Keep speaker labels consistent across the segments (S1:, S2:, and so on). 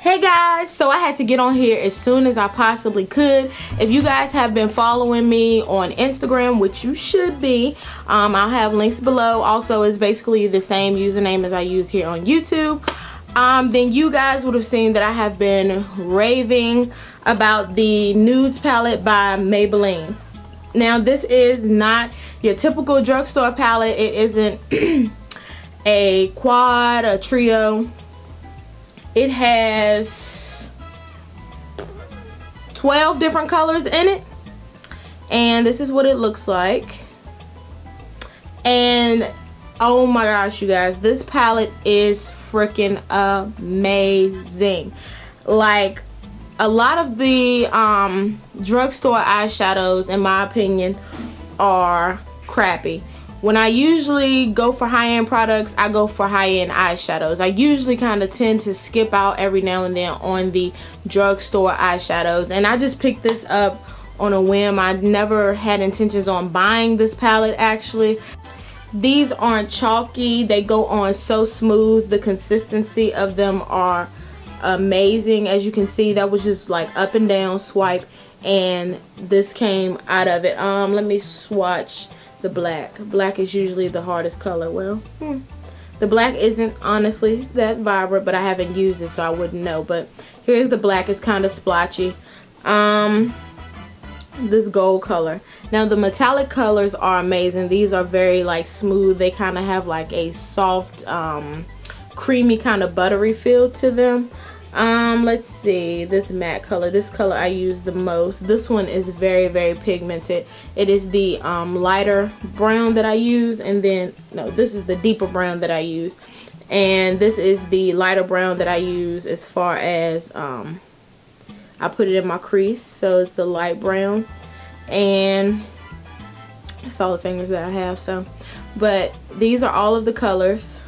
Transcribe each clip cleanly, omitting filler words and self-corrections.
S1: Hey guys, so I had to get on here as soon as I possibly could. If you guys have been following me on Instagram, which you should be, I'll have links below. Also, it's basically the same username as I use here on YouTube. Then you guys would have seen that I have been raving about the Nudes palette by Maybelline. Now, this is not your typical drugstore palette. It isn't a quad, a trio. It has 12 different colors in it, and this is what it looks like. And oh my gosh, you guys, this palette is freaking amazing. Like, a lot of the drugstore eyeshadows, in my opinion, are crappy. When I usually go for high-end products, I go for high-end eyeshadows. I usually kind of tend to skip out every now and then on the drugstore eyeshadows. And I just picked this up on a whim. I never had intentions on buying this palette, actually. These aren't chalky. They go on so smooth. The consistency of them are amazing. As you can see, that was just like up and down swipe. And this came out of it. Let me swatch the black. Black is usually the hardest color. Well, the black isn't honestly that vibrant, but I haven't used it, so I wouldn't know. But here's the black. It's kind of splotchy. This gold color. Now, the metallic colors are amazing. These are very like smooth. They kind of have like a soft, creamy kind of buttery feel to them. Let's see, this matte color. This color I use the most. This one is very, very pigmented. It is the lighter brown that I use, and then, no, this is the deeper brown that I use. And this is the lighter brown that I use as far as, I put it in my crease, so it's a light brown. And it's all the fingers that I have, so. But these are all of the colors.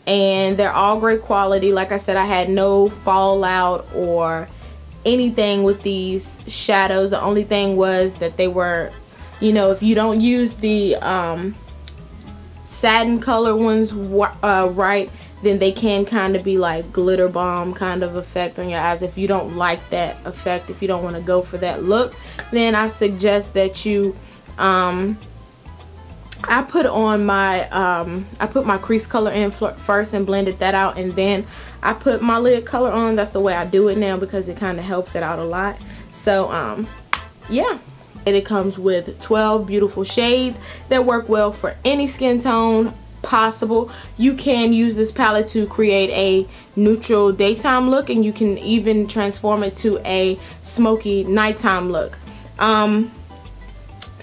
S1: And they're all great quality. Like I said, I had no fallout or anything with these shadows. The only thing was that they were, you know, if you don't use the satin color ones right, then they can kind of be like glitter bomb kind of effect on your eyes. If you don't like that effect, if you don't want to go for that look, then I suggest that you I put on my I put my crease color in first and blended that out, and then I put my lid color on. That's the way I do it now because it kind of helps it out a lot. So yeah, and it comes with 12 beautiful shades that work well for any skin tone possible. You can use this palette to create a neutral daytime look, and you can even transform it to a smoky nighttime look.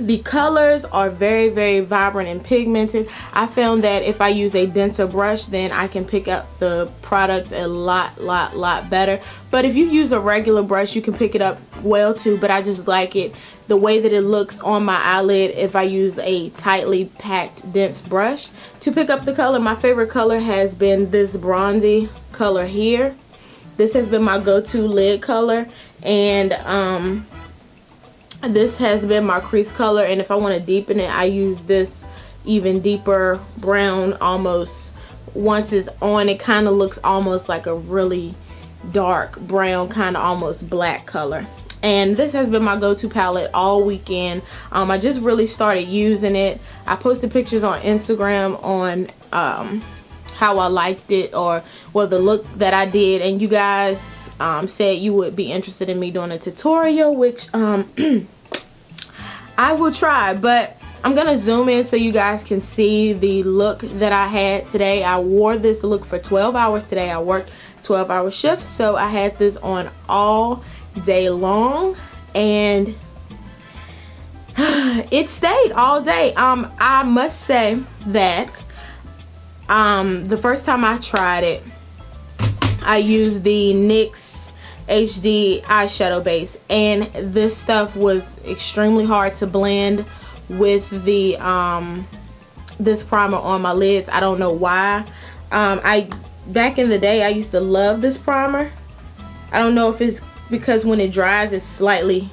S1: The colors are very, very vibrant and pigmented. I found that if I use a denser brush, then I can pick up the product a lot better. But if you use a regular brush, you can pick it up well too. But I just like it the way that it looks on my eyelid if I use a tightly packed dense brush to pick up the color. My favorite color has been this bronzy color here. This has been my go-to lid color, and this has been my crease color. And if I want to deepen it, I use this even deeper brown. Almost once it's on, it kind of looks almost like a really dark brown, kind of almost black color. And this has been my go-to palette all weekend. I just really started using it. I posted pictures on Instagram on how I liked it, or well, the look that I did, and you guys said you would be interested in me doing a tutorial, which I will try. But I'm gonna zoom in so you guys can see the look that I had today. I wore this look for 12 hours today. I worked 12-hour shifts, so I had this on all day long, and it stayed all day. I must say that the first time I tried it, I used the NYX HD eyeshadow base, and this stuff was extremely hard to blend with the this primer on my lids. I don't know why. Back in the day, I used to love this primer. I don't know if it's because when it dries it's slightly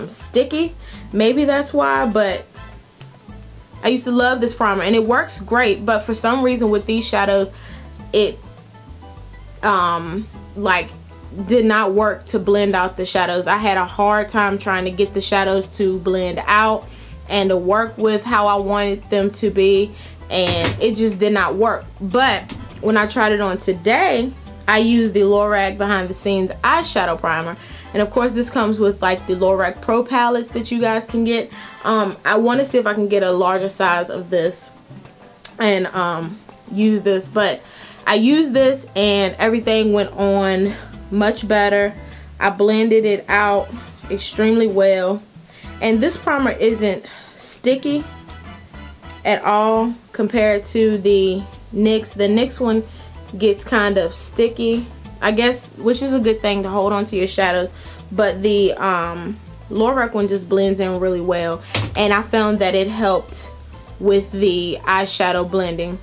S1: sticky. Maybe that's why, but I used to love this primer and it works great. But for some reason with these shadows, it like did not work to blend out the shadows. I had a hard time trying to get the shadows to blend out and to work with how I wanted them to be, and it just did not work. But when I tried it on today, I used the Lorac Behind the Scenes eyeshadow primer, and of course this comes with like the Lorac Pro palettes that you guys can get. I want to see if I can get a larger size of this and use this, but I used this and everything went on much better. I blended it out extremely well, and this primer isn't sticky at all compared to the NYX. The NYX one gets kind of sticky, I guess, which is a good thing to hold on to your shadows, but the Lorac one just blends in really well, and I found that it helped with the eyeshadow blending.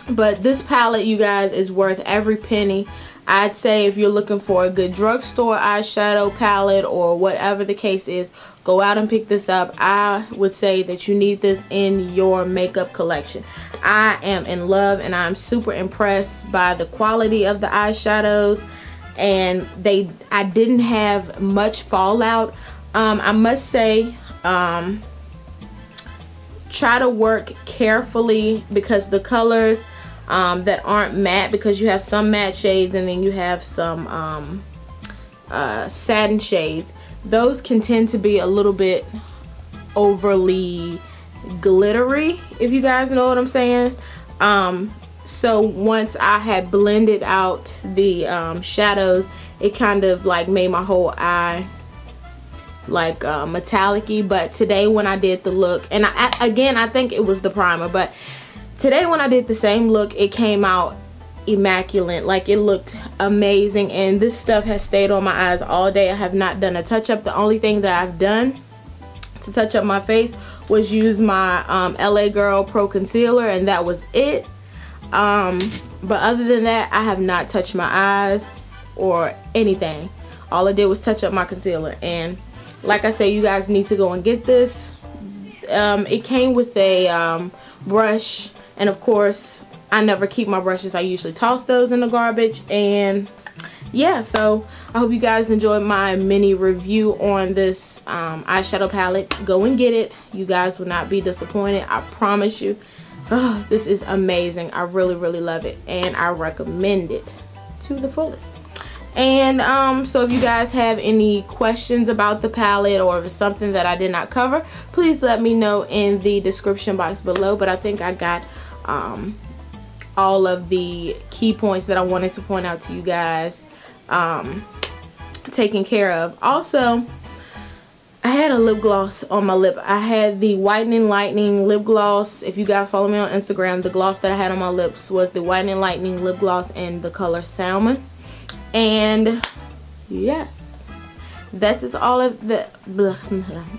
S1: But this palette, you guys, is worth every penny. I'd say if you're looking for a good drugstore eyeshadow palette or whatever the case is, go out and pick this up. I would say that you need this in your makeup collection. I am in love, and I'm super impressed by the quality of the eyeshadows, and I didn't have much fallout. I must say, try to work carefully, because the colors that aren't matte, because you have some matte shades and then you have some satin shades, those can tend to be a little bit overly glittery, if you guys know what I'm saying. So once I had blended out the shadows, it kind of like made my whole eye like metallic-y. But today when I did the look, and I think it was the primer, but today when I did the same look, it came out immaculate. Like, it looked amazing, and this stuff has stayed on my eyes all day. I have not done a touch-up. The only thing that I've done to touch up my face was use my LA Girl Pro Concealer, and that was it. But other than that, I have not touched my eyes or anything. All I did was touch up my concealer, and like I say, you guys need to go and get this. It came with a brush, and of course I never keep my brushes. I usually toss those in the garbage. And yeah, so I hope you guys enjoyed my mini review on this eyeshadow palette. Go and get it. You guys will not be disappointed, I promise you. Oh, this is amazing. I really, really love it, and I recommend it to the fullest. And so if you guys have any questions about the palette, or if it's something that I did not cover, please let me know in the description box below. But I think I got all of the key points that I wanted to point out to you guys taken care of. Also, I had a lip gloss on my lip. I had the Whitening Lightning lip gloss. If you guys follow me on Instagram, the gloss that I had on my lips was the Whitening Lightning lip gloss in the color Salmon. And yes, that is all of the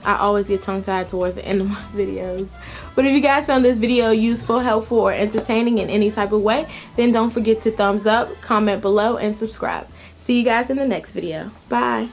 S1: I always get tongue-tied towards the end of my videos. But if you guys found this video useful, helpful, or entertaining in any type of way, then don't forget to thumbs up, comment below, and subscribe. See you guys in the next video. Bye.